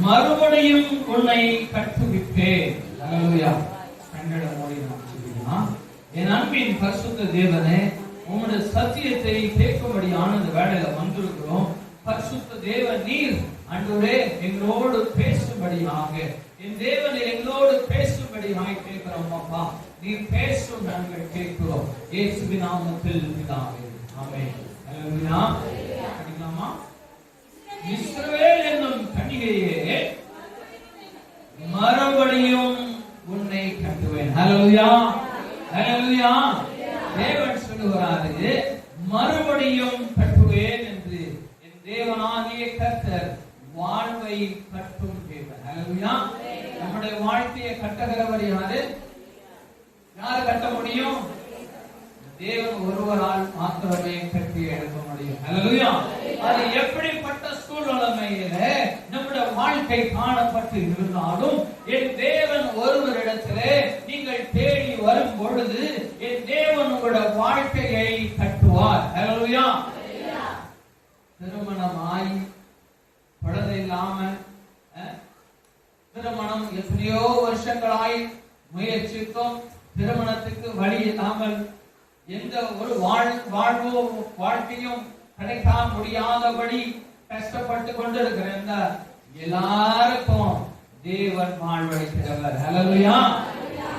மறுபடியும் உன்னை கட்டுவிப்பேன். அல்லேலூயா. கண்களை மூடி நாம் சொல்லிக்கலாம். என் அன்பின் பரிசுத்த தேவனே, உம்முடைய சத்தியத்தை கேட்கும்படியான இந்த வேளையில வந்திருக்கிறோம். பரிசுத்த தேவன் நீர் ஆண்டவரே எங்களோடு பேசும்படியாக, என் தேவன் எங்களோடு பேசும்படியாக கேட்கிறோம். அப்பா நீர் பேசும் நாங்கள் கேட்கிறோம். இயேசுவின் நாமத்தில் பிதாவே, ஆமென். அல்லேலூயா. படிக்கலாமா? இஸ்ரவேல் என்னும் கன்னிகையே, மறுபடியும் உன்னை கட்டுவேன். அல்லேலூயா. அல்லேலூயா. தேவன் சொல்லுகிறாரு, மறுபடியும் கட்டுவேன் என்று. என் தேவனாகிய கர்த்தர் வாழ்வை கட்டும் தேவன். அல்லேலூயா. நம்முடைய வாழ்க்கையை கட்டுகிறவர் யாரு? யாரு கட்ட முடியும்? தேவன் ஒருவரால் மாத்திரமே கட்டி எடுக்க முடியும். அல்லேலூயா. அது எப்படிப்பட்ட சூழ்நிலையில நம்முடைய வாழ்க்கை காணப்பட்டு இருந்தாலும், என் தேவன் ஒருவரிடத்திலே நீங்கள் தேடி வரும் பொழுது என் தேவன் உங்களுடைய வாழ்க்கையை கட்டுவார். அல்லேலூயா. திருமணமாய் குழந்தை இல்லாம, திருமணம் எத்தனையோ வருஷங்களாய் முயற்சிக்கும், திருமணத்துக்கு வழி இல்லாமல் எந்த ஒரு வாழ்க்கையும் கிடைக்க முடியாதபடி கஷ்டப்பட்டு கொண்டிருக்கிற எல்லாருக்கும் தேவன் வாழ்வளிக்கிறவர். அல்லேலூயா.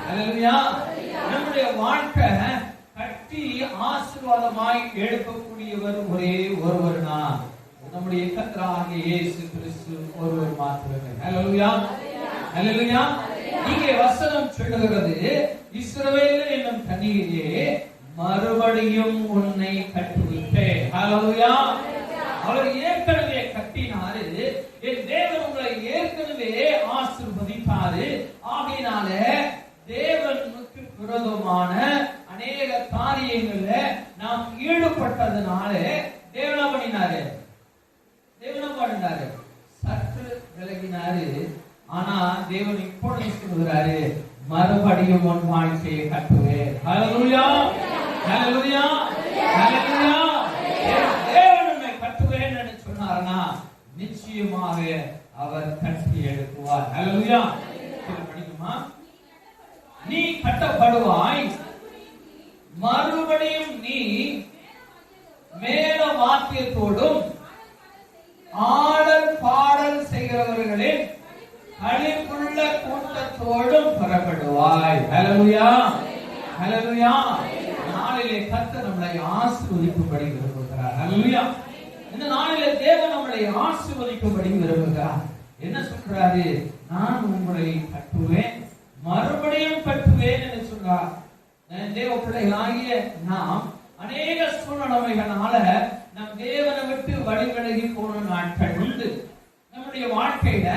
அல்லேலூயா. நம்முடைய வாழ்க்கை கட்டி ஆசீர்வாதமாய் எழுப்பக்கூடியவர் ஒரே ஒருவர் தான், நம்முடைய கர்த்தராகிய இயேசு கிறிஸ்து ஒருவர் மாத்திரமே. அல்லேலூயா. அல்லேலூயா. இங்கே வசனம் சொல்லுகிறது, இஸ்ரவேல் என்னும் கன்னிகையே, மறுபடியும் உன்னை கட்டுவிப்பேன். அல்லேலூயா. அவர் ஏற்கனவே கட்டினாரு. என் தேவன் உங்களை ஏற்கனவே ஆசீர்வதித்தாரு. ஆகையினால தேவனுக்கு விரோதமான அநேக காரியங்கள்ல நாம் ஈடுபட்டதுனால தேவனா பண்ணினாரு, சற்று விலகினாரு. ஆனா தேவன் இப்பொழுது சொல்கிறாரு, மறுபடியும் உன் வாழ்க்கையை கட்டுவேன். அல்லேலூயா. அல்லேலூயா. அல்லேலூயா. தேவன் உன்னை கட்டுவேன் என்று சொன்னார்னா நிச்சயமாக அவர் கட்டி எடுக்குவார். அல்லேலூயா. படிக்குமா? நீ கட்டப்படுவாய், மறுபடியும் நீ மேல வாக்கியத்தோடும் ஆடல் பாடல் செய்கிறவர்களின் அழிப்புள்ள கூட்டத்தோடும் புறப்படுவாய். அல்லேலூயா. அல்லேலூயா. நாளிலே கர்த்தர் நம்மளை ஆசீர்வதிக்கும்படி விரும்புகிறார். அல்லேலூயா. இந்த நாளிலே தேவன் நம்மளை ஆசீர்வதிக்கும்படி விரும்புகிறார். என்ன சொல்றாரு? நான் உங்களை கட்டுவேன், மறுபடியும் கட்டுவேன் என்று சொல்றார். தேவ பிள்ளைகளாகிய நாம் அநேக சூழ்நிலைகளால நம் தேவனை விட்டு வழிவிலகி போன நாட்கள் உண்டு. நம்முடைய வாழ்க்கையில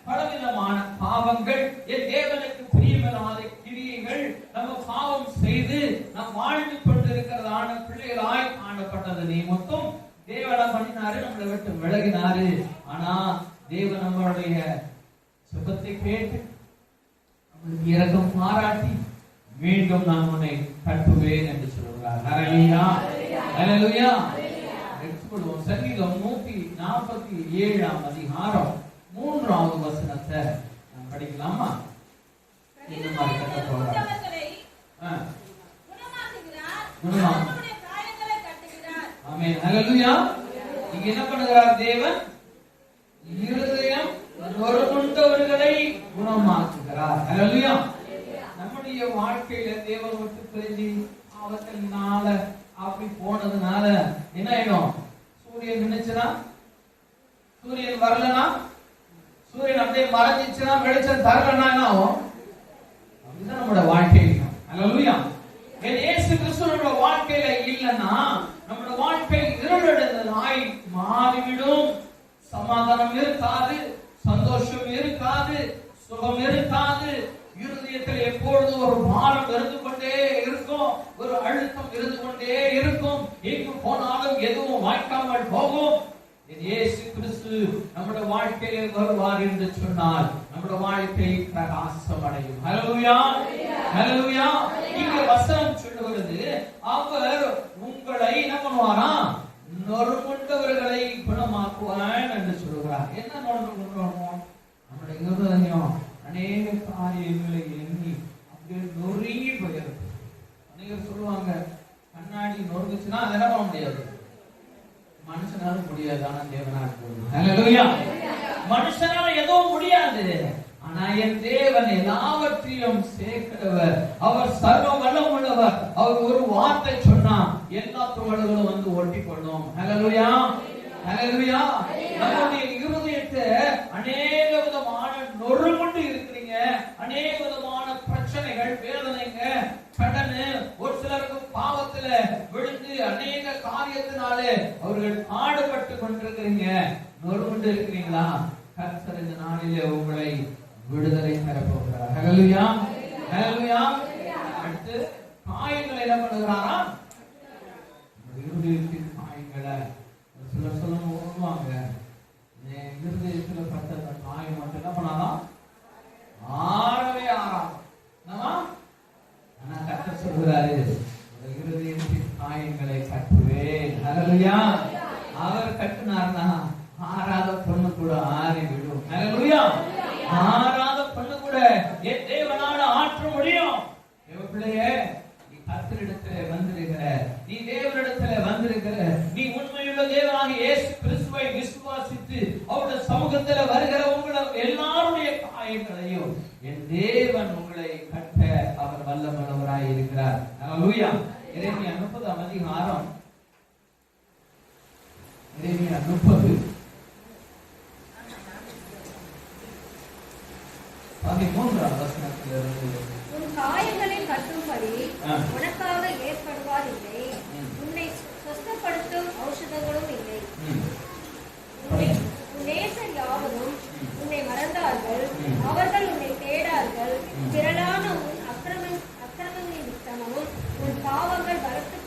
பலவிதமான பாவங்கள், என் தேவனுக்கு பிரியமில்லாத கிரியைகள் நம்ம பாவம் செய்து நாம் வாழ்ந்து கொண்டிருக்கிறதான பிள்ளைகளாய் காணப்பட்டது நிமித்தம் தேவனை பண்ணினாரு, நம்மளை விட்டு விலகினாரு. ஆனா தேவன் நம்மளுடைய சுபத்தை கேட்டு நம்மளுக்கு இரக்கம் பாராட்டி மீண்டும் நான் உன்னை கட்டுவேன் என்று சொல்கிறார். ஹல்லேலூயா. ஹல்லேலூயா. சங்கீதம் 147 அதிகாரம் 3வது வசனத்தை நாம் படிக்கலாமா? என்ன மாதிரி கட்ட போறார்? ஆமென். ஹல்லேலூயா. இங்க என்ன பண்ணுகிறார் தேவன்? இருதயம் நொறுங்குண்டவர்களை குணமாக்குகிறார். ஹல்லேலூயா. நம்முடைய வாழ்க்கையில தேவன் விட்டு பிரிஞ்சு அவத்தினால அப்படி போனதுனால என்ன ஆயிடும்? சூரியன் நினைச்சுனா, சூரியன் வரலனா, சூரியன் அப்படியே மறைஞ்சிச்சுனா, வெளிச்சம் தரலனா என்ன ஆகும்? அப்படிதான் நம்மளோட வாழ்க்கை. அல்லேலூயா. இயேசு கிறிஸ்து நம்மளோட வாழ்க்கையில இல்லைன்னா நம்மளோட வாழ்க்கை இருளடைந்ததாய் மாறிவிடும். சமாதானம் இருக்காது, சந்தோஷம் இருக்காது, சுகம் இருக்காது. இருதயத்தில் எப்பொழுதும் ஒரு பாரம் இருந்து கொண்டே இருக்கும், ஒரு அழுத்தம் இருந்து கொண்டே இருக்கும். எங்கு போனாலும் எதுவும் வாய்க்காமல் போகும். இயேசு கிறிஸ்து நம்முடைய வாழ்க்கையில் வருவார் என்று சொன்னால் நம்முடைய வாழ்க்கை பிரகாசம் அடையும். ஹல்லேலூயா. ஹல்லேலூயா. இங்கே வசனம் சொல்லுகிறது, அவர் உங்களை என்ன பண்ணுவாரா? நொறுங்குண்டவர்களை குணமாக்குவார் என்று சொல்லுகிறார். என்ன நொறுங்குண்டவர்கள்? சொல்லுவாங்க, கண்ணாடி நொறுங்குச்சுன்னா அதை என்ன பண்ண முடியாது, மனுஷனால முடியாது, ஆனா தேவனால முடியும். ஹல்லேலூயா. மனுஷனால எதுவும் முடியாது, ஆனா என் தேவன் எல்லாவற்றையும் சேர்க்கிறவர். அவர் சர்வ வல்லமை உள்ளவர். அவர் ஒரு வார்த்தை சொன்னா எல்லா துகள்களும் வந்து ஒட்டி கொள்ளும். ஹல்லேலூயா, ஹல்லேலூயா. நம்முடைய இருதயத்தை அநேக விதமான நொறுங்குண்டு இருக்கிறீங்க, அநேக விதமான பிரச்சனைகள், வேதனைங்க, கடன், ஒரு சிலருக்கு பாவத்துல விழுந்து அநேக காரியத்தினாலே அவர்கள் ஆடுபட்டு கொண்டிருக்கிறீங்க, நொறுங்குண்டு இருக்கிறீங்களா? கர்த்தர் இந்த நாளிலே உங்களை விடுதலை தரப்போகிறார். ஹல்லேலூயா, ஹல்லேலூயா. அடுத்து காயங்களை என்ன பண்ணுகிறாரா? இருதயத்தின் காயங்களை சிலர் சொல்லுவாங்க, இருதயத்துல பட்ட காயம் மட்டும் என்ன பண்ணாதான் ஆறவே ஆறாம். ஆனா கர்த்தர் சொல்கிறாரு, இருதயத்தின் காயங்களை கட்டுவேன். ஹல்லேலூயா. அவர் கட்டுனார்னா ஆறாத பொண்ணு கூட ஆறி விடும். ஹல்லேலூயா. ஆறாத பொண்ணு கூட என் தேவனால ஆற்ற முடியும். பிள்ளையே, நீ கர்த்தரிடத்திலே வந்திருக்கிற, நீ தேவனிடத்திலே வந்திருக்கிற, நீ உண்மையுள்ள தேவனாகிய இயேசு கிறிஸ்துவை விசுவாசித்து அவருடைய சமூகத்தில் வருகிற உங்களை எல்லாருடைய காயங்களையும் என் தேவன் உங்களை கட்ட அவர் வல்லமையுள்ளவராய் இருக்கிறார். ஹல்லேலூயா. எரேமியா 30ஆம் அதிகாரம், எரேமியா 30 13ஆம் வசனத்திலிருந்து, உன் காயங்களை கட்டும்படி உனக்காக ஏற்படுவார் இல்லை, உன்னை சுஸ்தப்படுத்தும் ஔஷதங்களும் இல்லை. உன் நேசர் யாவரும் உன்னை மறந்தார்கள், அவர்கள் உன்னை தேடார்கள். திரளான உன் அக்கிரமங்களின் நிமித்தமும் உன் பாவங்கள் வளர்த்து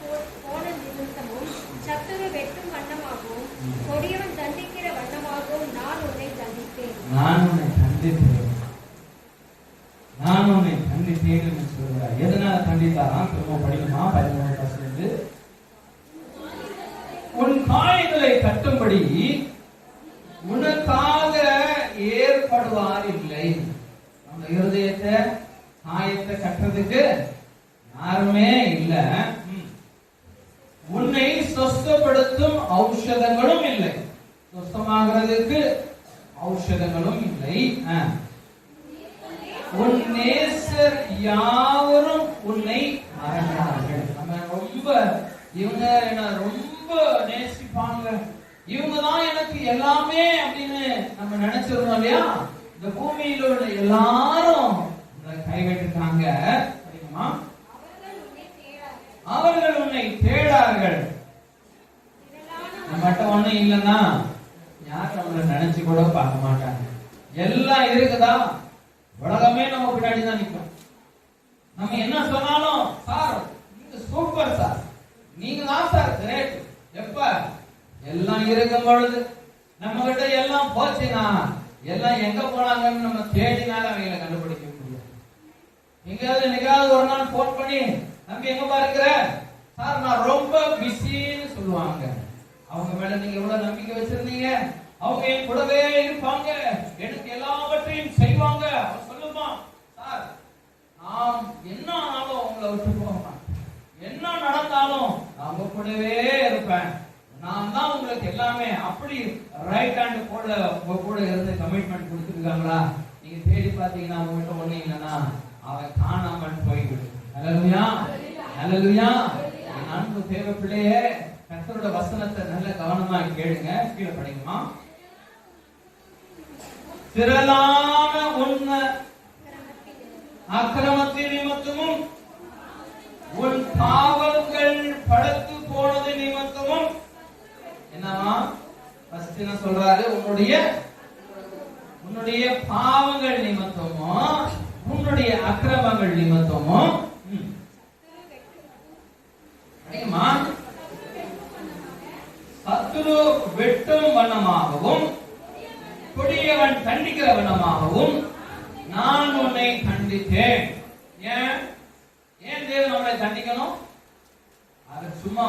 போன நிமித்தமும் சத்துரு வெட்டும் வண்ணமாகவும் கொடியவன் தண்டிக்கிற வண்ணமாகவும் நான் உன்னை தண்டித்தேன். நான் உன்னை தண்டித்தேன் சொல்கிறார். எதனால தண்டித்தாராம்? திரும்ப படிக்குமா? 13 உன் காயங்களை கட்டும்படி உனக்காக ஏற்படுவார் இல்லை. நம்ம இருதயத்தை காயத்தை கட்டுறதுக்கு யாருமே இல்ல. உன்னை சொஸ்தப்படுத்தும் ஔஷதங்களும் இல்லை, சொஸ்தமாகிறதுக்கு ஔஷதங்களும் இல்லை. உன் நேசர் யாவரும் உன்னை மறந்தார்கள். நம்ம இவங்க என்ன ரொம்ப நேசிப்பாங்க, இவங்கதான் எனக்கு எல்லாமே அப்படின்னு நம்ம நினைச்சிருந்தோம் இல்லையா? இந்த பூமியில உள்ள எல்லாரும் கைவிட்டுட்டாங்க. அவர்கள் உன்னை தேடார்கள். நம்மகிட்ட ஒண்ணும் இல்லைன்னா யாரும் நம்மளை நினைச்சு கூட பார்க்க மாட்டாங்க. எல்லாம் இருக்குதா, உலகமே நம்ம பின்னாடி தான் நிற்கும். நம்ம என்ன சொன்னாலும், சார் நீங்க சூப்பர் சார், நீங்க தான் சார் கிரேட். எப்ப எல்லாம் இருக்கும் பொழுது நம்ம கிட்ட எல்லாம் போச்சுன்னா, எல்லாம் எங்க போனாங்கன்னு நம்ம தேடினாலும் அவங்களை கண்டுபிடிக்க முடியும். எங்கேயாவது ஒரு நாள் போன் பண்ணி, நம்பி எங்க பாருக்கிற சார், நான் ரொம்ப பிஸின்னு சொல்லுவாங்க. அவங்க மேல நீங்க எவ்வளவு நம்பிக்கை வச்சிருந்தீங்க, அவங்க என் கூடவே இருப்பாங்க, எனக்கு எல்லாவற்றையும் செய்வாங்க. சொல்லுமா சார், நான் என்ன ஆனாலும் உங்களை விட்டு போக மாட்டேன், என்ன நடந்தாலும் நான் உங்க கூடவே இருப்பேன், நான் தான் உங்களுக்கு எல்லாமே. அப்படி ரைட் ஹேண்ட் கூட உங்க கூட இருந்து கமிட்மெண்ட் கொடுத்துருக்காங்களா? நீங்க தேடி பார்த்தீங்கன்னா உங்ககிட்ட ஒண்ணு இல்லைன்னா அவன் காணாமல் போய்விடும். ஹல்லேலூயா, ஹல்லேலூயா. அன்பு தேவ பிள்ளையே, கர்த்தரோட வசனத்தை நல்ல கவனமா கேளுங்க. கீழே படிக்குமா? திரளான உன் அக்கிரமத்தின் நிமித்தமும் உன் பாவங்கள் படுத்து போனது நிமித்தமும், என்னவா ஃபர்ஸ்ட் என்ன சொல்றாரு? உன்னுடைய பாவங்கள் நிமித்தமும் உன்னுடைய அக்கிரமங்கள் நிமித்தமும் சத்துரு வெட்டும் வண்ணமாகவும் கொடியவன் தண்டிக்கிற வண்ணமாகவும் நான் உன்னை கண்டித்தேன். ஏன் தேவன் நம்மளை தண்டிக்கணும்? அவர் சும்மா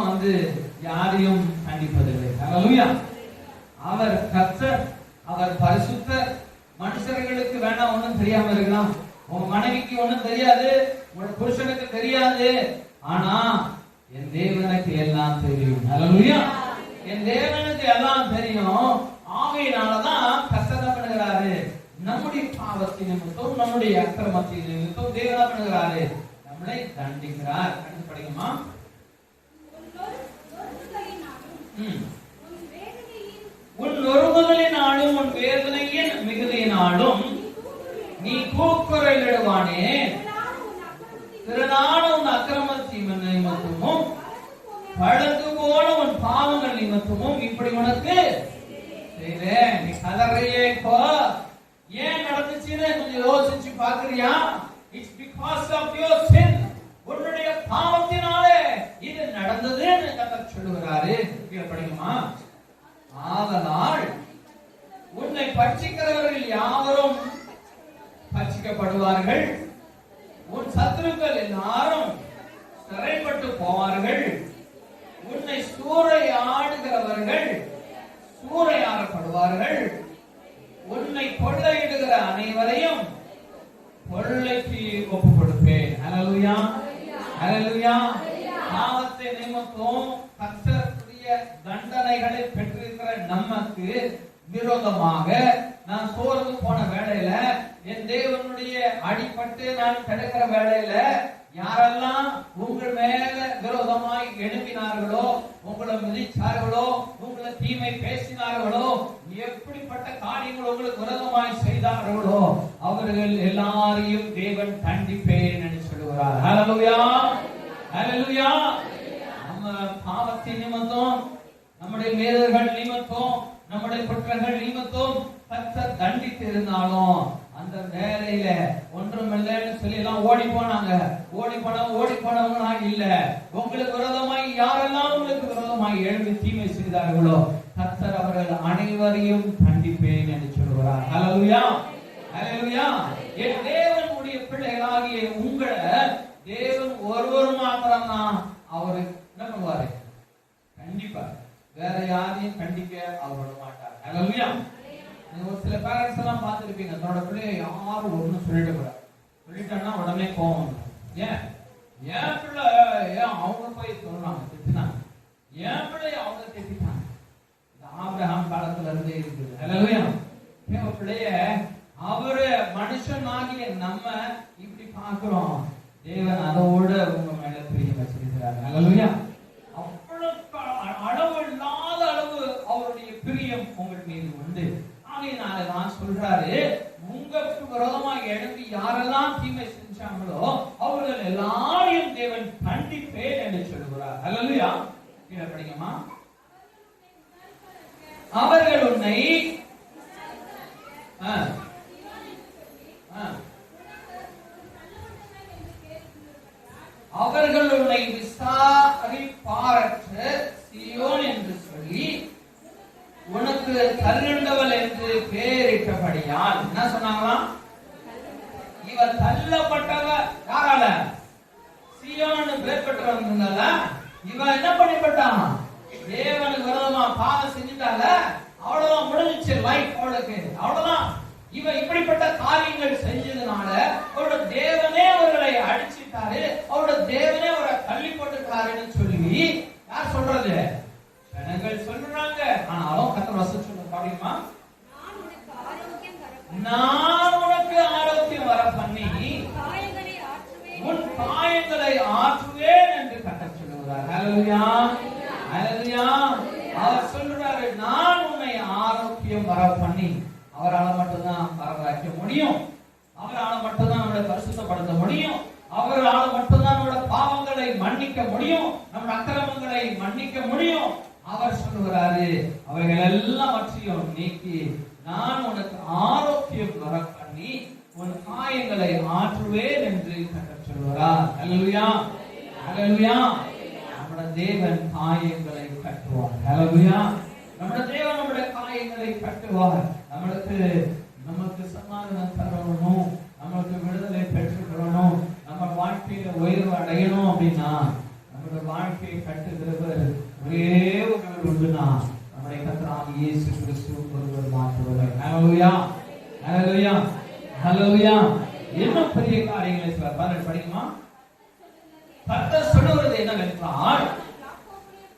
யாரையும் கண்டிப்பதில்லை. ஹல்லேலூயா. அவர் கர்த்தர், அவர் பரிசுத்தர். மனுஷர்களுக்கு வேணா ஒண்ணும் தெரியாம இருக்கலாம், உங்க மனைவிக்கு ஒண்ணும் தெரியாது, உங்க புருஷனுக்கு தெரியாது, ஆனா என் தேவனுக்கு எல்லாம் தெரியும். ஹல்லேலூயா. என் தேவனுக்கு எல்லாம் தெரியும். ஆகையினாலதான் கர்த்தர் பண்ணுகிறாரு, நம்முடைய பாவத்தின் நிமித்தம் நம்முடைய அக்கிரமத்தின் நிமித்தம் தேவன் பண்ணுகிறாரு, நம்மளை தண்டிக்கிறார். அடுத்து படிக்குமா? உன் நொறுங்குதலினாலும் உன் வேதனையின் மிகுதியினாலும் நீ கூக்குரலிடுவானே, திரளான உன் அக்கிரமத்தின் நிமித்தமும் பழந்து போன உன் பாவங்கள் நிமித்தமும் இப்படி உனக்கு செய்தேன். நீ கதறையே இப்போ ஏன் நடந்துச்சுன்னு கொஞ்சம் யோசிச்சு பாக்குறியா? It's because of your sin. உன்னுடைய பாவத்தினாலே இது நடந்ததுன்னு கர்த்தர் சொல்லுகிறாரு. கீழே படிக்குமா? ஆதலால் உன்னை பட்சிக்கிறவர்கள் யாவரும் பட்சிக்கப்படுவார்கள், உன் சத்துருக்கள் எல்லாரும் சிறைப்பட்டு போவார்கள், உன்னை சூறையாடுகிறவர்கள் சூறையாடப்படுவார்கள், உன்னை கொள்ளையிடுகிற அனைவரையும் கொள்ளைக்கு ஒப்பு கொடுப்பேன். ஹல்லேலூயா. ஹல்லேலூயா. பாவத்தை நிமித்தம் கர்த்தருடைய தண்டனைகளை பெற்றிருக்கிற நமக்கு விரோதமாக நான் சோர்ந்து போன வேளையில, என் தேவனுடைய அடிபட்டு நான் கிடக்கிற வேளையில யாரெல்லாம் உங்கள் மேல விரோதமாய் எழுப்பினார்களோ, உங்களை மிதிச்சார்களோ, உங்களை தீமை பேசினார்களோ, எப்படிப்பட்ட காரியங்கள் உங்களுக்கு விரோதமாய் செய்தார்களோ அவர்கள் எல்லாரையும் தேவன் தண்டிப்பேன் என்று சொல்லுகிறார். ஹல்லேலூயா. ஹல்லேலூயா. நம்ம பாவத்தின் நிமித்தம், நம்முடைய மீறல்கள் நிமித்தம், நம்முடைய குற்றங்கள் நிமித்தம் கர்த்தர் தண்டித்து இருந்தாலும் அந்த வேலையில ஒன்றுமில்லைன்னு சொல்லி எல்லாம் ஓடி போனவங்களா இல்ல. உங்களுக்கு விரோதமாய் யாரெல்லாம் உங்களுக்கு விரோதமாய் எழுப்பி தீமை செய்தார்களோ கர்த்தர் அவர்கள் அனைவரையும் தண்டிப்பேன் என்று சொல்கிறார். ஹல்லேலூயா. ஹல்லேலூயா. என் தேவனுடைய பிள்ளைகளாகிய உங்களை தேவன் ஒருவர் மாத்திரம் தான் அவரு என்ன பண்ணுவாரு? கண்டிப்பா. வேற யாரையும் கண்டிக்க அவர் விட மாட்டார். ஹல்லேலூயா. ஒரு சில பேரண்ட்ஸ் எல்லாம் பார்த்திருப்பீங்க, தன்னோட பிள்ளைய யாரும் ஒண்ணும் சொல்லிட்டு கூட சொல்லிட்டான்னா உடனே கோவம். ஏன் பிள்ளை அவங்க போய் சொல்றாங்க, திட்டினாங்க, என் பிள்ளைய அவங்க திட்டாங்க. இந்த ஆபிரகாம் காலத்துல இருந்தே இருக்குது. ஹல்லேலூயா. பிள்ளைய அவரு மனுஷனாகிய நம்ம இப்படி பார்க்கிறோம், தேவன் அதோட உங்க மேல பிரியம் வச்சிருக்கிறார். ஹல்லேலூயா. அவ்வளவு அளவு இல்லாத அளவு அவருடைய பிரியம் உங்கள் மீது உண்டு. நான் சொல்றாரு, உங்களுக்கு விரோதமாக எழுப்பி யாரெல்லாம் தீமை செஞ்சாங்களோ அவர்கள் எல்லாரையும் தேவன் தண்டிப்பேன் என்று சொல்லுகிறார். ஹல்லேலூயா. கீழே படிக்குமா? அவர்கள் உன்னை அவர்கள் உன்னை விசாரிப்பாரற்ற சீயோன் என்று சொல்லி உனக்கு தள்ளுண்டவள் என்று பெயரிட்டபடியால் என்ன சொன்னாங்களாம்? இவர் தள்ளப்பட்டவ யாரால? சீயோன்னு பேர் பெற்றவங்க. இவன் என்ன பண்ணிப்பட்டான்? தேவனுக்கு விரோதமா பாவம் செஞ்சுட்டால, அவ்வளவுதான், முடிஞ்சிச்சு லைஃப் அவளுக்கு, அவ்வளவுதான். இவன் இப்படிப்பட்ட காரியங்கள் செஞ்சதுனால அவரோட தேவனே அவர்களை அடிச்சிட்டாரு, அவரோட தேவனே அவரை தள்ளி போட்டுட்டாருன்னு சொல்லி யார் சொல்றது? ஜனங்கள் சொல்றாங்க. ஆனாலும் கர்த்தர் வசனம் சொல்லுங்க அப்படிமா, நான் உனக்கு ஆரோக்கியம் வர பண்ணி உன் காயங்களை ஆற்றுவேன் என்று கர்த்தர் சொல்லுகிறார். ஹல்லேலூயா. ஹல்லேலூயா. அவர் சொல்றாரு, நான் உன்னை ஆரோக்கியம் வர பண்ணி. அவரால் மட்டும்தான் பரவாக்க முடியும், அவரால் மட்டும்தான் நம்மளை பரிசுத்தப்படுத்த முடியும், அவரால் மட்டும்தான் நம்மளோட பாவங்களை மன்னிக்க முடியும், நம்முடைய அக்கிரமங்களை மன்னிக்க முடியும். அவர் சொல்லுகிறாரு, அவைகள் எல்லாவற்றையும் நீக்கி நான் உனக்கு ஆரோக்கியம் வர பண்ணி உன் காயங்களை ஆற்றுவேன் என்று கர்த்தர் சொல்லுகிறார். ஹல்லேலூயா. ஹல்லேலூயா. நம்முடைய தேவன் காயங்களை கட்டுவார். ஹல்லேலூயா. நம்முடைய தேவன் நம்முடைய காயங்களை கட்டுவார். நமக்கு சமாதானம் தரணும், நமக்கு விடுதலை பெற்றுக்கணும், நம்ம வாழ்க்கையில உயர்வு அடையணும் அப்படின்னா நம்முடைய வாழ்க்கையை கட்டுகிறவர் ஒரே ஒருவர் உண்டுனா நம்முடைய கர்த்தராகிய இயேசு கிறிஸ்து ஒருவர் மாத்திரமே. ஹல்லேலூயா. ஹல்லேலூயா. ஹல்லேலூயா. என்ன பெரிய காரியங்களை சொல்றார் பாருங்க, படிக்குமா? கர்த்தர் சொல்லுகிறார், என்றால்,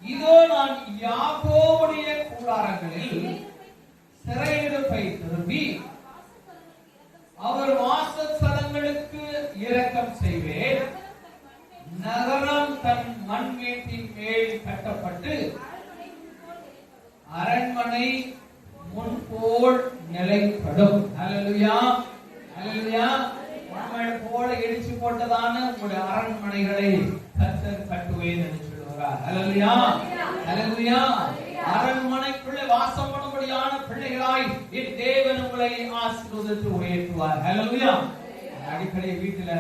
இதோ நான் யாக்கோபுடைய கூடாரங்களில் சிறையிருப்பை திரும்பி அவர் வாசஸ்தலங்களுக்கு இரக்கம் செய்வேன். நகரம் தன் மண் வீட்டின் மேல் கட்டப்பட்டு அரண்மனை முன்போல் நிலைப்படும். ஹல்லேலூயா, ஹல்லேலூயா. மண்மேல் போல இடிச்சு போட்டதான உங்களுடைய அரண்மனைகளை கர்த்தர் கட்டுவேன் என்று சொல்கிறார். ஹல்லேலூயா, ஹல்லேலூயா. அரண்மனைக்குள்ளே வாசம் பண்ணும்படியான பிள்ளைகளாய் என் தேவன் உங்களை ஆசீர்வதித்து உயர்த்துவார். ஹல்லேலூயா. அடிக்கடி வீட்டுல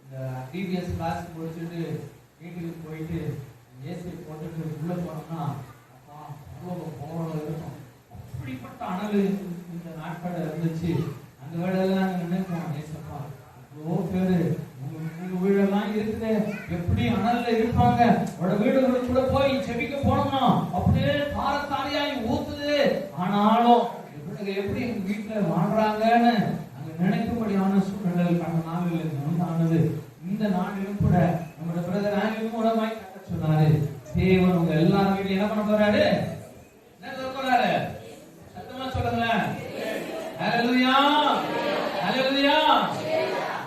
இந்த டிவிஎஸ் கிளாஸ் முடிச்சுட்டு வீட்டுக்கு போயிட்டு ஏசி போட்டுட்டு உள்ள போனோம்னா போல இருக்கும். அப்படிப்பட்ட அனல் இந்த நாட்கள் இருந்துச்சு. அந்த வேலையெல்லாம் நினைப்போம், ஏசப்பா எவ்வளோ பேரு உங்க வீடெல்லாம் இருக்குது, எப்படி அனல்ல இருப்பாங்க. உங்களோட வீடுகளுக்கு கூட போய் செபிக்க போனோம்னா அப்படியே தாரத்தாரியாய் ஊத்துது. ஆனாலும் எப்படி எங்க வீட்டுல வாழ்றாங்கன்னு அங்க நினைக்கும்படியான சூழ்நிலைகள் கடந்த நாளில் உண்டானது. இந்த நாளிலும் கூட நம்மளோட பிரதர் ஆங்கிலும் உடமாய் கட்ட சொன்னாரு. தேவன் உங்க எல்லாரும் வீட்டுல என்ன பண்ண போறாரு? என்ன சொல்ல போறாரு? சத்தமா சொல்லுங்களேன். ஹல்லேலூயா, ஹல்லேலூயா.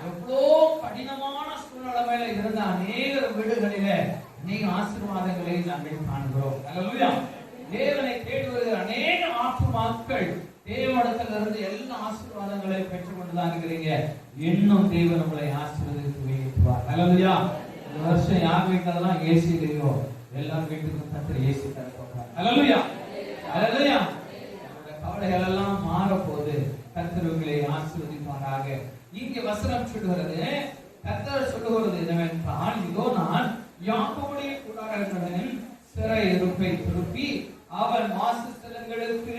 எவ்வளோ கடினமான சூழ்நிலையில இருந்த அநேக வீடுகளிலே அநேக ஆசீர்வாதங்களை நாங்கள் காண்கிறோம். ஹல்லேலூயா. தேவனை தேடி வருகிற அநேக ஆத்துமாக்கள் தேவனிடத்திலிருந்து எல்லா ஆசீர்வாதங்களையும் பெற்றுக் கொண்டுதான் இருக்கிறீங்க. இன்னும் தேவன் உங்களை ஆசீர்வதித்து உயர்த்துவார். ஹல்லேலூயா. இந்த வருஷம் யார் வீட்டுலதான் ஏசி இல்லையோ எல்லாரும் வீட்டுக்கும் கர்த்தர் ஏசி தர போகிறார். ஹல்லேலூயா, ஹல்லேலூயா. நம்முடைய கவலைகள் எல்லாம் மாறப்போது கர்த்தர் உங்களை ஆசீர்வதிப்பாராக. இங்கே வசனம் சொல்லுகிறது, கர்த்தர் சொல்லுகிறது என்னவென்றால், இதோ நான் யாக்கோபுடைய கூடாரங்களின் சிறையிருப்பை திருப்பி அவன் வாசஸ்தலங்களுக்கு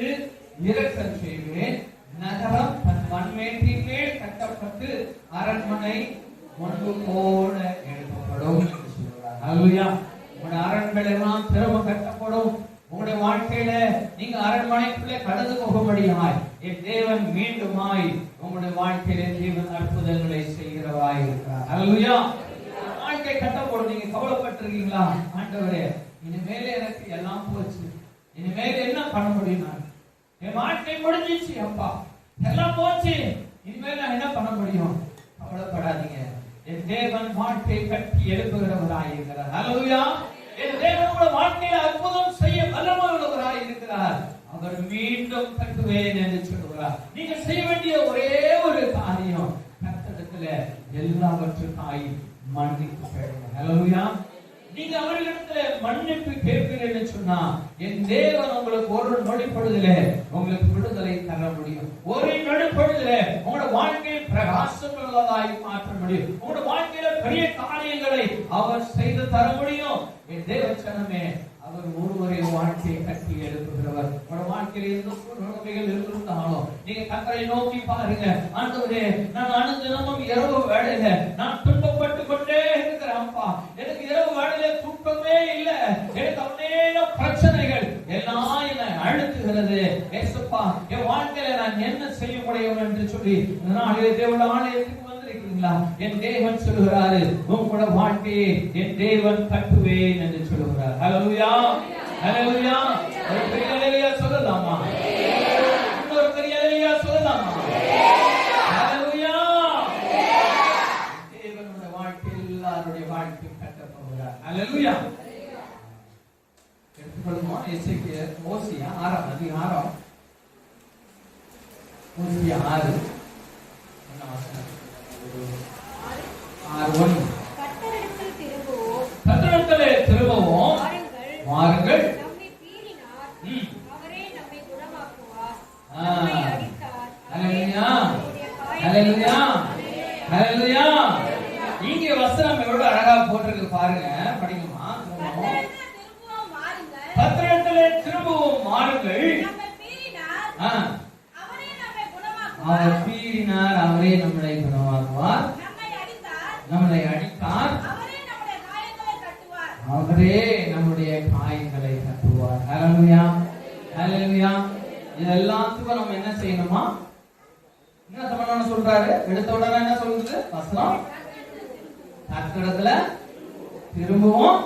இரக்கம் செய்வேன். நகரம் தன் மண்மேட்டின் மேல் கட்டப்பட்டு அரண்மனை முன்பு போல எழுப்பப்படும் என்று சொல்கிறார். ஹல்லேலூயா. உங்களுடைய அரண்கள் எல்லாம் திரும்ப கட்டப்படும். உங்களுடைய வாழ்க்கையில நீங்க அரண்மனைக்குள்ளே கடந்து போகும்படியாய் என் தேவன் மீண்டுமாய் உங்களுடைய வாழ்க்கையில தேவன் அற்புதங்களை செய்கிறவராய் இருக்கிறார். ஹல்லேலூயா. வாழ்க்கை கட்டப்படும். நீங்க கவலைப்பட்டிருக்கீங்களா? ஆண்டவரே, இனிமேல எனக்கு எல்லாம் போச்சு, இனிமேல என்ன பண்ண முடியும்? என் வாழ்க்கை முடிஞ்சிச்சு அப்பா, எல்லாம் போச்சு, இனிமேல் நான் என்ன பண்ண முடியும்? கவலைப்படாதீங்க. என் தேவன் வாழ்க்கை கட்டி எழுப்புகிறவராய் இருக்கிறார். ஹல்லேலூயா. என் தேவன் உங்க வாழ்க்கையில அற்புதம் செய்ய வல்லமையுள்ளவராய் இருக்கிறார். அவர் மீண்டும் கட்டுவேன் என்று சொல்கிறார். நீங்க செய்ய வேண்டிய ஒரே ஒரு காரியம், கர்த்தரிடத்துல எல்லாவற்றுக்காய் மன்னிப்பு கேளுங்க. ஹல்லேலூயா. நீங்க அவர்களிடத்துல மன்னிப்பு கேட்கிறேன்னு சொன்னா என் தேவன் உங்களுக்கு ஒரு நொடிப்பொழுதுல உங்களுக்கு விடுதலை தர முடியும். ஒரு நொடிப்பொழுதுல உங்களோட வாழ்க்கையை பிரகாசம் உள்ளதாய் மாற்ற முடியும். உங்களோட வாழ்க்கையில பெரிய காரியங்களை அவர் செய்து தர முடியும். என் தேவச்சனமே, அவர் ஒருவரே வாழ்க்கையை கட்டி எழுப்புகிறவர். உங்களோட வாழ்க்கையில எந்த சூழ்நிலைகள் இருந்தாலும் நீங்க கர்த்தரை நோக்கி பாருங்க. ஆண்டவரே, நான் அனுதினமும் இரவு வேளையில நான் துன்பப்பட்டு கொண்டே இருக்கிறேன் அப்பா. எனக்கு இரவு வேளையில துன்பமே இல்லை. எனக்கு அநேக பிரச்சனைகள் எல்லாம் என்னை அழுத்துகிறது. ஏசப்பா, என் வாழ்க்கையில நான் என்ன செய்ய முடியும் என்று சொல்லி நாளே தேவனுடைய ஆலயத்துக்கு வந்திருக்கீங்களா? என் தேவன் சொல்லுகிறாரு, உங்களோட வாழ்க்கையை என் தேவன் கட்டுவேன் என்று சொல்லுகிறார். ஹல்லேலூயா, ஹல்லேலூயா. ஒரு பெரிய ஹல்லேலூயா சொல்லலாமா? இன்னொரு பெரிய ஹல்லேலூயா சொல்லலாமா? ஹல்லேலூயா. தேவனுடைய வாழ்க்கை எல்லாருடைய வாழ்க்கை கட்டப் போகிறார். ஹல்லேலூயா. எடுத்துக்கொள்ளுமா? எசேக்கியேல் ஓசியா 6ஆம் அதிகாரம், ஓசியா 6 என்ன வசனம்? 6:1. கர்த்தரிடத்திலே திரும்புவோம், வாருங்கள். நம்மை பீறினார், அவரே நம்மை குணமாக்குவார். நம்மை அடித்தார், ஹல்லேலூயா, ஹல்லேலூயா, ஹல்லேலூயா. இங்க வசனம் எவ்வளவு அழகா போட்டிருக்கு பாருங்க, படிக்குமா? கர்த்தரிடத்திலே திரும்புவோம், வாருங்கள். அவர் பீறினார், அவரே நம்மை குணமாக்குவார். நம்மளை அடித்தார், அவரே நம்முடைய காயங்களை கட்டுவார். ஹல்லேலூயா, ஹல்லேலூயா. இதெல்லாத்துக்கும் நம்ம என்ன செய்யணுமா? என்ன பண்ணணும்னு சொல்றாரு? எடுத்த உடனே என்ன சொல்றது வசனம்? கர்த்தரிடத்துல திரும்புவோம்,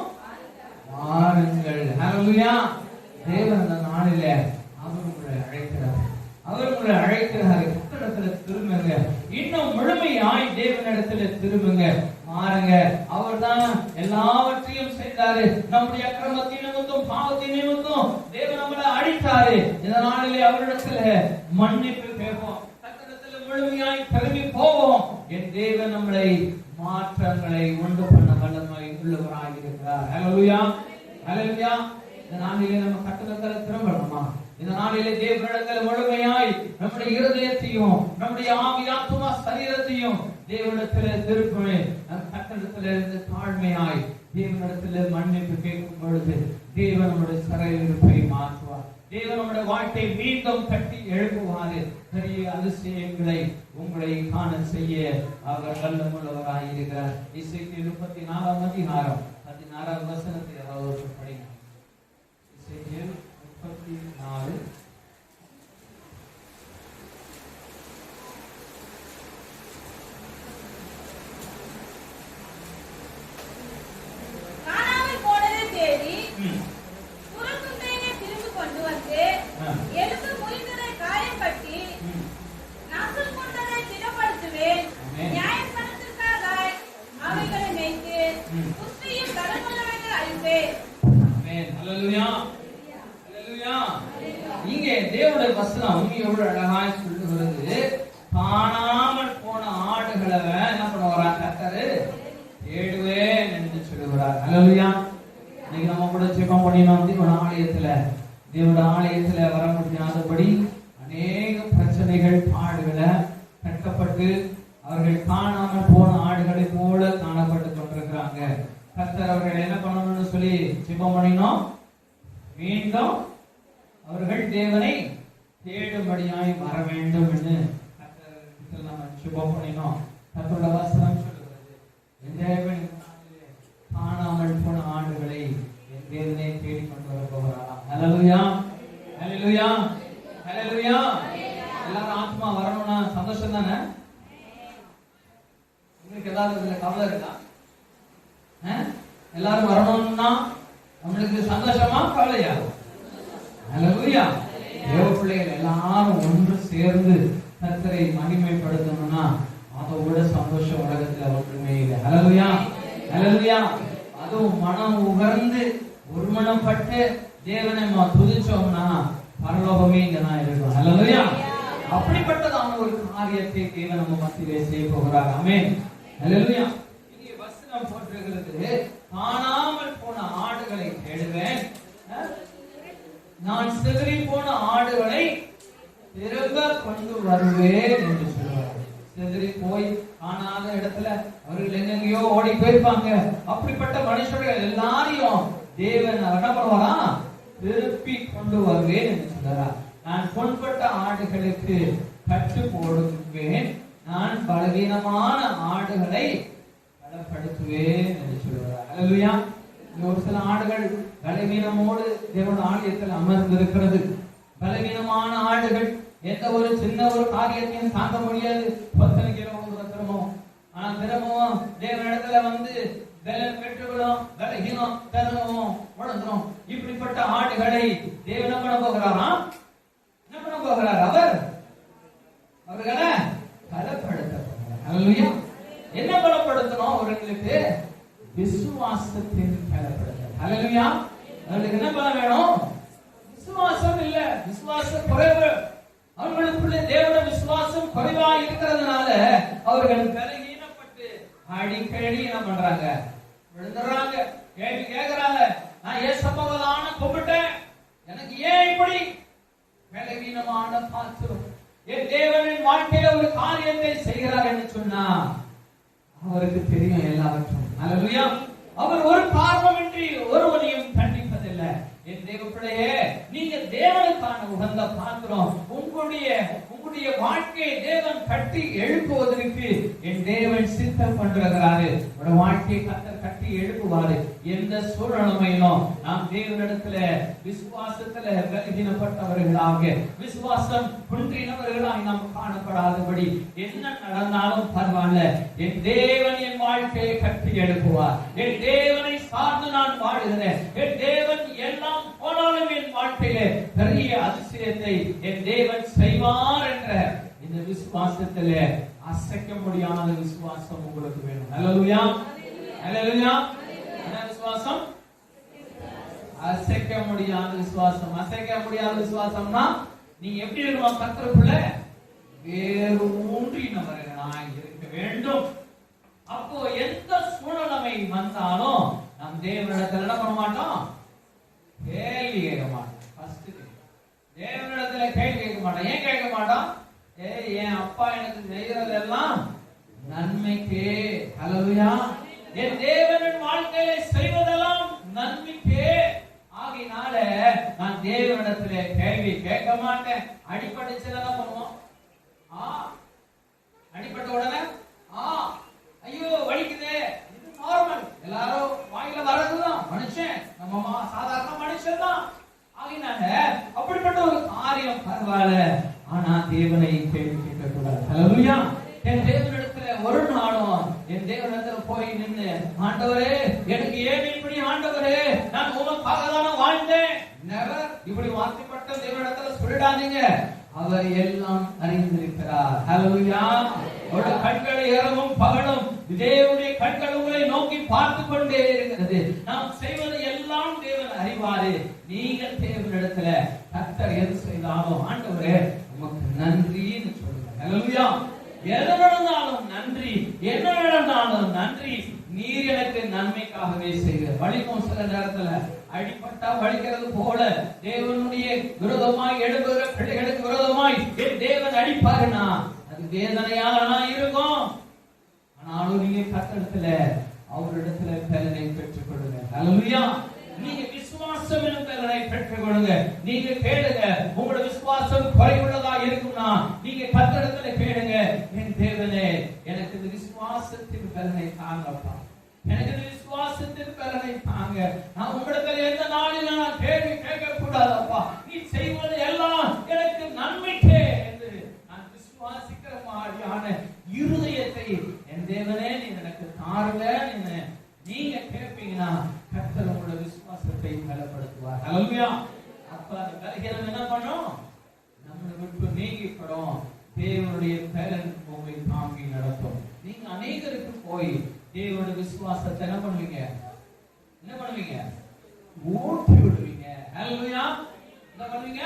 வாருங்கள். ஹல்லேலூயா. தேவன் அந்த நாளிலே அவர் உங்களை அழைக்கிறார். அவர் உங்களை அழைக்கிறார். கர்த்தரிடத்துல திரும்புங்க. இன்னும் முழுமையாய் தேவனிடத்துல திரும்புங்க. மாறுங்க. அவர் தான் எல்லாவற்றையும் செய்தாரு. நம்முடைய அக்கிரமத்தின் நிமித்தம் பாவத்தின் நிமித்தம் தேவன் நம்மளை அழித்தாரு. இந்த நாளிலே அவரிடத்துல மன்னிப்பு கேட்போம். கர்த்தரிடத்துல முழுமையாய் திரும்பி போவோம். என் தேவன் நம்மளை மாற்றங்களை உண்டு பண்ண வல்லமை உள்ளவராக இருக்கிறார். ஹல்லேலூயா. ஹல்லேலூயா. இந்த நாளிலே நம்ம கர்த்தரிடத்துல திரும்பணுமா? இந்த நாளிலே தேவனிடத்தில் முழுமையாய் நம்முடைய இருதயத்தையும் நம்முடைய ஆவி ஆத்துமா சரீரத்தையும் தேவனிடத்தில் திருப்பி கர்த்தரிடத்தில் இருந்து தாழ்மையாய் தேவனிடத்தில் மன்னிப்பு கேட்கும் பொழுது தேவன் நம்முடைய சரீரத்தை மாற்றுவார். தேவன் நம்முடைய வாழ்க்கை மீண்டும் கட்டி எழுப்புவாரு. பெரிய அதிசயங்களை உங்களை காண செய்ய அவர் வல்லமுள்ளவராய் இருக்கிறார். எசேக்கியேல் 34 அதிகாரம் 16 வசனத்தை அவர் படிங்க. எசேக்கியேல் 34. காணாமல் போனதை தேடி புறக்குத்தையை திரும்பி கொண்டு வந்து எலும்பு முறிந்ததை காயப்பட்டி நாசம் கொண்டதை திடப்படுத்துவேன். நியாயப்படுத்திற்காக அவைகளை மேய்த்து புஷ்டியும் கடமுள்ளவைகள் அழிப்பேன். ஆமென். ஹல்லேலூயா. இங்கே தேவனுடைய வசனம் எவ்வளவு அழகாய் சொல்லுகிறது. காணாமல் போன ஆடுகளை என்ன பண்ணுவார்? கர்த்தர் தேடுவேன் என்று சொல்லுகிறார். ஹல்லேலூயா. இன்னைக்கு நம்ம கூட ஜெபம் பண்ணினோம். தேவனுடைய ஆலயத்துல வர முடியாதபடி அநேக பிரச்சனைகள் பாடுகளை கட்டப்பட்டு அவர்கள் காணாமல் போன ஆடுகளை போல காணப்பட்டு கொண்டிருக்கிறாங்க. கர்த்தர் அவர்கள் என்ன பண்ணணும்னு சொல்லி ஜெபம் பண்ணினோம். மீண்டும் அவர்கள் தேவனை தேடும்படியாய் வர வேண்டும் என்று கர்த்தர் நம்ம ஜெபம் பண்ணினோம். கர்த்தருடைய வசனம் சொல்லுகிறது, என் தேவன் காணாமல் போன ஆடுகளை என் தேவனை தேடி கொண்டு வர போகிறாராம். ஹல்லேலூயா. ஹல்லேலூயா. ஹல்லேலூயா. எல்லாரும் ஆத்மா வரணும்னா சந்தோஷம் தானே? உங்களுக்கு ஏதாவது இதுல கவலை இருக்கா? எல்லாரும் வரணும்னா நம்மளுக்கு சந்தோஷமா கவலையா? ஹல்லேலூயா. தேவ பிள்ளைகள் எல்லாரும் ஒன்று சேர்ந்து கர்த்தரை மகிமைப்படுத்தணும்னா அதை விட சந்தோஷம் உலகத்துல ஒன்றுமே இல்லை. ஹல்லேலூயா. ஹல்லேலூயா. அதுவும் மனம் உகர்ந்து ஒருமனப்பட்டு தேவனை துதிச்சோம்னா பரலோகமே இங்கதான் இருக்கும். ஹல்லேலூயா. அப்படிப்பட்டதான ஒரு காரியத்தை தேவன் நம்ம மத்தியிலே செய்ய போகிறார். ஆமென். ஹல்லேலூயா. இங்கே வசனம் போட்டிருக்கிறது, காணாமல் போன ஆடுகளை தேடுவேன், நான் சிதறி போன ஆடுகளை திரும்ப கொண்டு வருவேன் என்று சொல்லுவார். சிதறி போய் காணாத இடத்துல அவர்கள் எங்கெங்கயோ ஓடி போயிருப்பாங்க. அப்படிப்பட்ட மனுஷர்கள் எல்லாரையும் தேவன் என்ன பண்ணுவாரா? திருப்பி கொண்டு வருவேன் என்று சொல்றார். நான் கொன்பட்ட ஆடுகளுக்கு கட்டு போடுவேன், நான் பலவீனமான ஆடுகளை பலப்படுத்துவேன் என்று சொல்றார். ஹல்லேலூயா. ஒரு சில ஆடுகள் பலவீனமோடு தேவனுடைய ஆலயத்தில் அமர்ந்திருக்கிறது. பலவீனமான ஆடுகள் எந்த ஒரு சின்ன ஒரு காரியத்தையும் தாங்க முடியாது. திரும்பவும் ஆனா திரும்பவும் தேவனிடத்துல வந்து பலன் பெற்றுவிடும், பலகீனம் திரும்பவும் உணர்ந்துடும். இப்படிப்பட்ட ஆடுகளை தேவன் என்ன பண்ண போகிறாராம்? என்ன பண்ண போகிறார்? அவர்களை பலப்படுத்த போகிறார். ஹல்லேலூயா. என்ன பலப்படுத்தணும்? அவர்களுக்கு விசுவாசத்தின் பலப்படுத்த. ஹல்லேலூயா. அவர்களுக்கு என்ன பலம் வேணும்? விசுவாசம் இல்ல, விசுவாசம் குறைவு. அவர்களுக்குள்ள தேவனுடைய விசுவாசம் குறைவா இருக்கிறதுனால அவர்கள் பலகீனப்பட்டு அடிக்கடி என்ன பண்றாங்க? விழுந்துறாங்க, கேள்வி கேட்கிறாங்க. நான் ஏசப்பாவதான கும்பிட்டேன், எனக்கு ஏன் இப்படி? பலகீனமான பாத்திரம். என் தேவனின் வாழ்க்கையில ஒரு காரியத்தை செய்கிறார் என்று சொன்னா அவருக்கு தெரியும் எல்லாவற்றும். ஹல்லேலூயா. அவர் ஒரு காரணமின்றி ஒருவனையும் கண்டிப்பதில்லை. என் தேவ பிள்ளையே, நீங்க தேவனுக்கான உகந்த பாத்திரம். உங்களுடைய வாழ்க்கையை தேவன் கட்டி எழுப்புவதற்கு என் தேவன் சித்தம் பண்றாரு. உங்களோட வாழ்க்கையை கர்த்தர் கட்டி எழுப்புவாரு. எந்த சூழ்நிலையிலும் நாம் தேவனிடத்துல விசுவாசத்துல பலகீனப்பட்டவர்களாக, விசுவாசம் குன்றினவர்களாக நாம் காணப்படாதபடி என்ன நடந்தாலும் பரவாயில்ல, என் தேவன் என் வாழ்க்கையை கட்டி எழுப்புவார், என் தேவனை சார்ந்து நான் வாழுகிறேன், என் தேவன் எல்லாம் போனாலும் என் வாழ்க்கையிலே பெரிய அதிசயத்தை என் தேவன் செய்வார் என்ற இந்த விசுவாசத்திலே அசைக்க முடியாத விசுவாசம் உங்களுக்கு வேணும். அல்லேலூயா, அல்லேலூயா. என்ன விசுவாசம்? அசைக்க முடியாத விசுவாசம். அசைக்க முடியாத விசுவாசம்னா நீங்க எப்படி இருக்கணும்? கர்த்தருக்குள்ள வேறு ஊன்றினவர்களாய் இருக்க வேண்டும். அப்போ எந்த சூழ்நிலை வந்தாலும் நம் தேவனிடத்தில் என்ன பண்ண மாட்டோம்? கேள்வி கேட்க மாட்டோம். ஃபர்ஸ்ட் தேவனிடத்துல கேள்வி கேட்க மாட்டோம். ஏன் கேட்க மாட்டோம்? என் அப்பா எனக்கு செய்யறதெல்லாம் நன்மைக்கே. ஹல்லேலூயா. என் தேவனின் வாழ்க்கையில செய்வதெல்லாம் நன்மைக்கே. ஆகையினால நான் தேவனிடத்துல கேள்வி கேட்க மாட்டேன். அடிபட்டுச்சுன்னா என்ன பண்ணுவோம்? அடிபட்ட உடனே ஐயோ வலிக்குதே, இது நார்மல், எல்லாரும் வாயில வர்றதுதான். மனுஷன், நம்ம சாதாரண மனுஷன் தான். ஆகையினால அப்படிப்பட்ட ஒரு காரியம் பரவாயில்ல, ஆனா தேவனை கேள்வி கேட்க கூடாது. ஹல்லேலூயா. என் தேவனிடத்துல ஒரு நாளும் என் தேவனிடத்துல போய் நின்று, ஆண்டவரே எனக்கு ஏன் இப்படி, ஆண்டவரே நான் உமக்காக தானே வாழ்ந்தேன், நெவர் இப்படி வார்த்தைப்பட்ட தேவனிடத்துல சொல்லிடாதீங்க. அவர் எல்லாம் அறிந்திருக்கிறார். ஹல்லேலூயா. அவருடைய கண்களை இரவும் பகலும் தேவனுடைய கண்கள் உங்களை நோக்கி பார்த்து கொண்டே இருக்கிறது. நாம் செய்வது எல்லாம் தேவன் அறிவாரு. நீங்கள் தேவனிடத்துல கர்த்தர் எது செய்தாலும் ஆண்டவரே உமக்கு நன்றின்னு சொல்லுங்க. ஹல்லேலூயா. எது நடந்தாலும் நன்றி, என்ன நடந்தாலும் நன்றி. நீர் எனக்கு நன்மைக்காகவே செய்கிற. வலிக்கும் சில நேரத்துல அடிப்பட்டா வலிக்கிறது போல தேவனுடைய விரோதமாய் எழுப்புகிற பிள்ளைகளுக்கு விரோதமாய் தேவன் அடிப்பாருன்னா அது வேதனையாக இருக்கும். ஆனாலும் நீங்க கர்த்தரிடத்துல அவரிடத்துல பலனை பெற்றுக் கொள்ளுங்க. ஹல்லேலூயா. நீங்க விசுவாசம் எனும் பலனை பெற்றுக் கொள்ளுங்க. நீங்க கேளுங்க. உங்களோட விசுவாசம் குறைவுள்ளதா இருக்கும்னா நீங்க கர்த்தரிடத்துல கேளுங்க, என் தேவனே எனக்கு இந்த விசுவாசத்தின் பலனை தாங்கப்பா, எனக்கு இந்த விசுவாசத்தின் பலனை தாங்க. நான் உங்களிடத்துல எந்த நாளில் நான் கேள்வி கேட்க கூடாதப்பா, நீ செய்வது எல்லாம் எனக்கு நன்மைக்கே என்று நான் விசுவாசிக்கிற மாதிரியான இருதயத்தை என் தேவனே நீ எனக்கு தாருங்க. நீங்க கேட்பீங்கன்னா கர்த்தர் உங்களோட விசுவாசத்தை பலப்படுத்துவார். ஹல்லேலூயா. அப்ப அந்த பலகீனம் என்ன பண்ணும்? நம்மளை விட்டு நீங்கிப்படும். தேவனுடைய பலன் உங்களை தாங்கி நடத்தும். நீங்க அநேகருக்கு போய் தேவனுடைய விசுவாசத்தை என்ன பண்ணுவீங்க? என்ன பண்ணுவீங்க? ஊட்டி விடுவீங்க. ஹல்லேலூயா. என்ன பண்ணுவீங்க?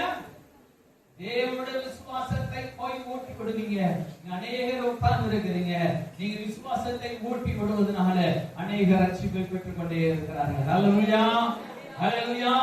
தேவனுடைய விசுவாசத்தை போய் ஊட்டி விடுவீங்க. அநேகர் உட்கார்ந்து இருக்கிறீங்க. நீங்க விசுவாசத்தை ஊட்டி விடுவதனால அநேகர் ரட்சிப்பை பெற்றுக் கொண்டே இருக்கிறார்கள். ஹல்லேலூயா, ஹல்லேலூயா.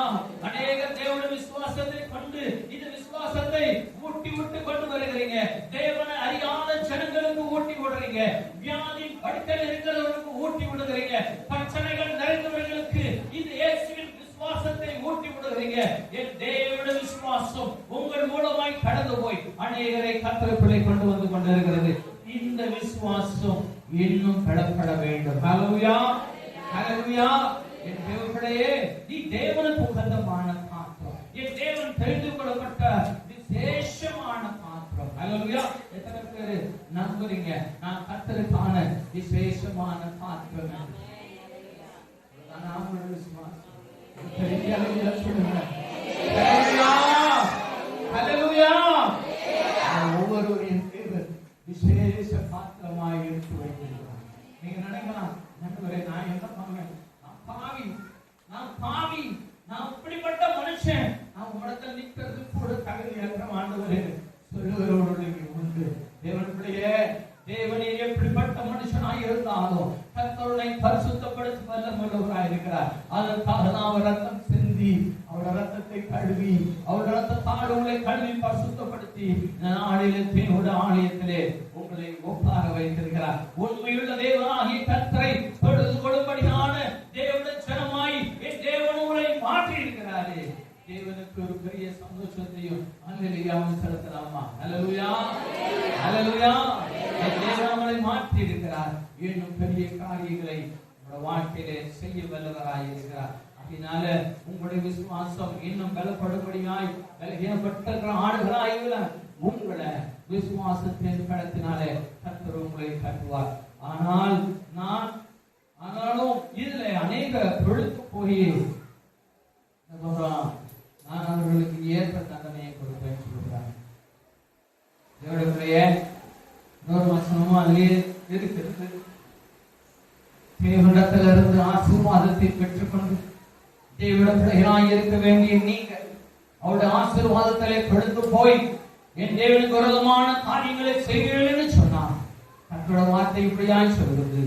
அநேகர் தேவனுடைய விசுவாசத்தை கொண்டு இந்த விசுவாசத்தை ஊட்டி விட்டு கொண்டு வருகிறீங்க. தேவனை அறியாத ஜனங்களுக்கு ஊட்டி விடுறீங்க. வியாதி படுக்கையில் இருக்கிறவர்களுக்கு ஊட்டி விடுகிறீங்க. பிரச்சனைகள் நிறைந்தவர்களுக்கு இந்த இயேசுவின் விசுவாசத்தை ஊட்டி விடுகிறீங்க. என் தேவனுடைய விசுவாசம் உங்கள் மூலமாய் கடந்து போய் அநேகரை கர்த்தருக்குள்ளே கொண்டு வந்து கொண்டிருக்கிறது. இந்த விசுவாசம் இன்னும் பலப்பட வேண்டும். ஹல்லேலூயா, ஹல்லேலூயா. என் தேவர்களே, நீ தேவனுக்கு உகந்தமான பாத்திரம், என் தேவன் தெரிந்து கொள்ளப்பட்ட விசேஷமான பாத்திரம். ஹல்லேலூயா. எத்தனை பேர் நம்புறீங்க நான் கர்த்தருக்கான விசேஷமான பாத்திரம்? நாமளுடைய விசுவாசம் ஒவ்வொருவரையும் விசேஷ பாத்திரமாய் எடுத்து வைத்திருக்கிறார். நீங்க நினைக்கலாம், நண்பரே நான் என்ன பண்ணுவேன், நான் பாவி, நான் இப்படிப்பட்ட மனுஷன், நான் உடத்தில் நிற்கிறது கூட தகுதியற்ற ஆண்டவரே சொல்லுகிறவர்களுக்கு உண்டு. தேவனுடைய தேவனே எப்படிப்பட்ட மனுஷனாய் இருந்தாலும் கர்த்தரை பரிசுத்தப்படுத்த வல்லமையுள்ளவராய் இருக்கிறார். அதற்காக தான் அவர் ரத்தம் சிந்தி, அவருடைய ரத்தத்தை கழுவி, அவருடைய ரத்தத்தால் உங்களை கழுவி பரிசுத்தப்படுத்தி நாளிலே ஆலயத்திலே உங்களை ஒப்பாக வைத்திருக்கிறார். உண்மையுள்ள தேவனாகிய கர்த்தரை தொழுது கொள்ளும்படியான தேவனுடைய ஜனமாய் என் தேவன் உங்களை மாற்றி இருக்கிறாரே. தேவனுக்கு ஒரு பெரிய சந்தோஷத்தையும் அல்லேலூயாவும் செலுத்தலாமா? அல்லேலூயா, அல்லேலூயா. தேவன் நம்மளை மாற்றி இருக்கிறார். இன்னும் பெரிய காரியங்களை உங்களோட வாழ்க்கையிலே செய்ய வல்லவராய் இருக்கிறார். அதனால உங்களுடைய விசுவாசம் இன்னும் பலப்படும்படியாய் பலகீனப்பட்ட ஆடுகளாய் உங்களை விசுவாசத்தின் பலத்தினாலே கர்த்தர் உங்களை கட்டுவார். ஆனாலும் இதுல அநேக பொழுது போய் நான் அவர்களுக்கு ஏற்ப தண்டனையை கொடுப்பேன் சொல்றாங்க. தேவனுடைய இன்னொரு வசனமும் அதிலே இருக்கிறது. தேவனிடத்திலிருந்து ஆசீர்வாதத்தை பெற்றுக்கொண்டு தேவனிடத்திலாய் இருக்க வேண்டிய நீங்கள் அவருடைய ஆசீர்வாதத்திலே கொடுத்து போய் என் தேவனுக்கு விரோதமான காரியங்களை செய்கிறேன்னு சொன்னான். தங்களோட வார்த்தை இப்படியாய் சொல்கிறது,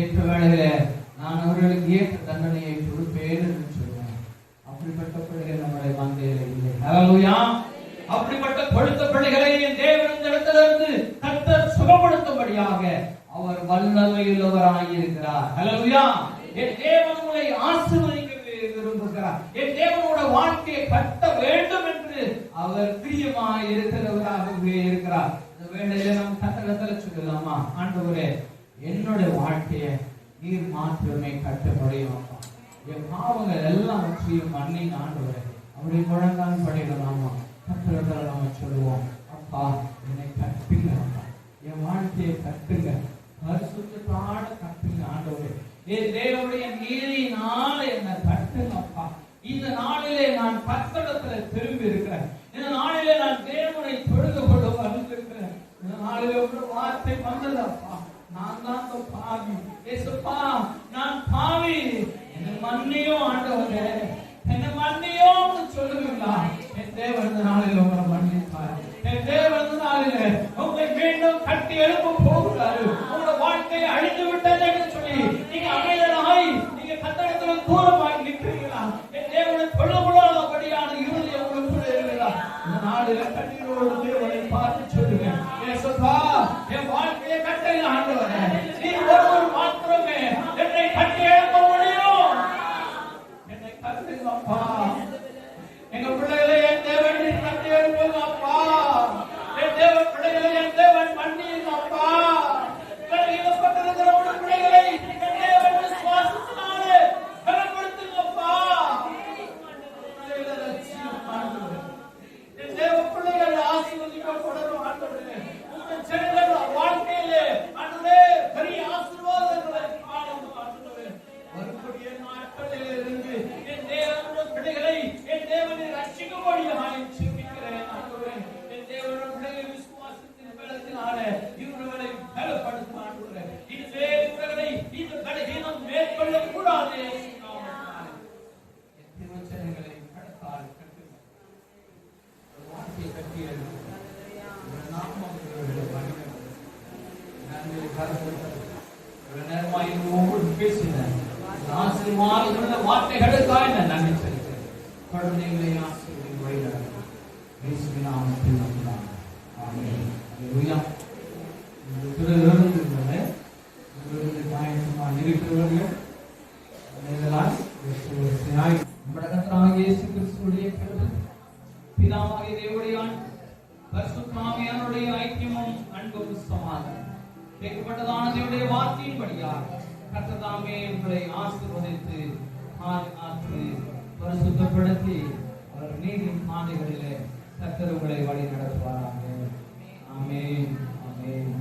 ஏற்ற வேளையில நான் அவர்களுக்கு ஏற்ற தண்டனையை கொடுப்பேன் என்று சொல்றேன். அப்படிப்பட்ட பிள்ளைகள் நம்முடைய மந்தையில இல்லை. ஹல்லேலூயா. அப்படிப்பட்ட கொழுத்த பிள்ளைகளை என் தேவனின் இடத்திலிருந்து கர்த்தர் சுகப்படுத்தும்படியாக அவர் வல்லமையுள்ளவராய் இருக்கிறார். ஹல்லேலூயா. என் தேவன் உங்களை ஆசீர்வதிக்க விரும்புகிறார். என் தேவனோட வாழ்க்கையை கட்ட வேண்டும் என்று அவர் பிரியமாய் இருக்கிறவராகவே இருக்கிறார். இந்த வேளையில நாம் கட்டளத்தில் சொல்லலாமா, ஆண்டவரே என்னுடைய வாழ்க்கையை நீர் மாற்றமே கட்ட முடியும். என் பாவங்கள் எல்லாவற்றையும் மன்னிங்க ஆண்டவரே. அவருடைய முழங்கால் படிக்கலாமா, கட்டளத்தில் நாம சொல்லுவோம், அப்பா என்னை கட்டுங்க, என் வாழ்க்கையை கட்டுங்க, பரிசுத்தத்தான கட்டுங்க ஆண்டவரே. என் தேவனுடைய நீதியினால என்னை கட்டுங்கப்பா. இந்த நாளிலே நான் கர்த்தரிடத்துல திரும்பி இருக்கிறேன். இந்த நாளிலே நான் தேவனை தொழுது கொண்டு வந்திருக்கிறேன். இந்த நாளிலே ஒரு வார்த்தை வந்ததப்பா, நான் தான் பாவி ஏசப்பா, நான் பாவி, என்னை மன்னியும் ஆண்டவரே, என்னை மன்னியும் சொல்லுவீங்களா? என் தேவன் இந்த நாளில் உங்களை மன்னிப்பார். என் தேவன் இந்த நாளில் உங்களை மீண்டும் கட்டி எழுப்ப போகிறாரு. உங்களோட வாழ்க்கையை அழிந்து விட்டது என்று சொல்லி நீங்க அமைதலாய் நீங்க கத்தடத்துல தூரமாய் நிற்கிறீங்களா? என் தேவனை கொள்ளப்படாதபடியான இறுதி உங்களுக்கு இருக்கிறா? இந்த நாளில் கண்ணீரோடு தேவனை பார்த்து சொல்லுங்க, ஏசப்பா என் வாழ்க்கையை கட்டளை ஆண்டவரே, நீ ஒருவர் மாத்திரமே என்னை கட்டி எழுப்ப முடியும். என்னை கட்டுங்கப்பா. எங்க பிள்ளைகளை என் தேவன் கட்டி எழுப்புங்க அப்பா. என் தேவன் பிள்ளைகளை என் தேவன் மன்னியுங்க அப்பா. பலகீனப்பட்டிருக்கிற பிள்ளைகளை என் தேவன் விசுவாசத்தினாலே பலப்படுத்துங்கப்பா. என் தேவ பிள்ளைகள் ஆசீர்வதிக்கப்படணும் ஆண்டவரே. உங்கள் ஜனங்கள் வாழ்க்கையிலே ஆண்டவரே பெரிய ஆசீர்வாதங்களை காணணும் ஆண்டவரே. வரக்கூடிய நாட்களில் இருந்து என் தேவனுடைய பிள்ளைகளை என் தேவனை ரட்சிக்கும்படியாக ஜெபிக்கிறேன் ஆண்டவரே. என் தேவனுடைய பிள்ளைகள் விசுவாசத்தின் பலத்தினாலே இவர்களை பலப்படுத்தும் ஆண்டவரே. இதுவே இவர்களை இந்த பலகீனம் மேற்கொள்ள கூடாது. திருவச்சனங்களை கடத்தால் கட்டுங்கள், வாழ்க்கையை கட்டியது நாமம் நேரமாய் ஒவ்வொரு பேசினேன். ஆசீர்வாதமுள்ள வார்த்தைகளுக்காக நான் நன்றி செலுத்துகிறேன். குழந்தைகளை ஆசீர்வதித்து வழிநடத்தும் இயேசுவின் நாமத்தில் நம்புகிறேன். ஆமென். ஹல்லேலூயா. இந்த திருவிருந்து காயமாக இருக்கிறவர்கள் நம்முடைய கர்த்தராகிய இயேசு கிறிஸ்துவுடைய கிருபை, பிதாவாகிய தேவனுடைய பரிசுத்த ஆவியானவருடைய ஐக்கியமும் அன்பும் சமாதானம் கேட்கப்பட்டதான தேவனுடைய வார்த்தையின்படியாக கர்த்தர் தாமே உங்களை ஆசீர்வதித்து பாதுகாத்து பரிசுத்தப்படுத்தி அவர் நீதியின் பாதைகளிலே கர்த்தர் உங்களை வழி நடத்துவாராக. ஆமென். ஆமென்.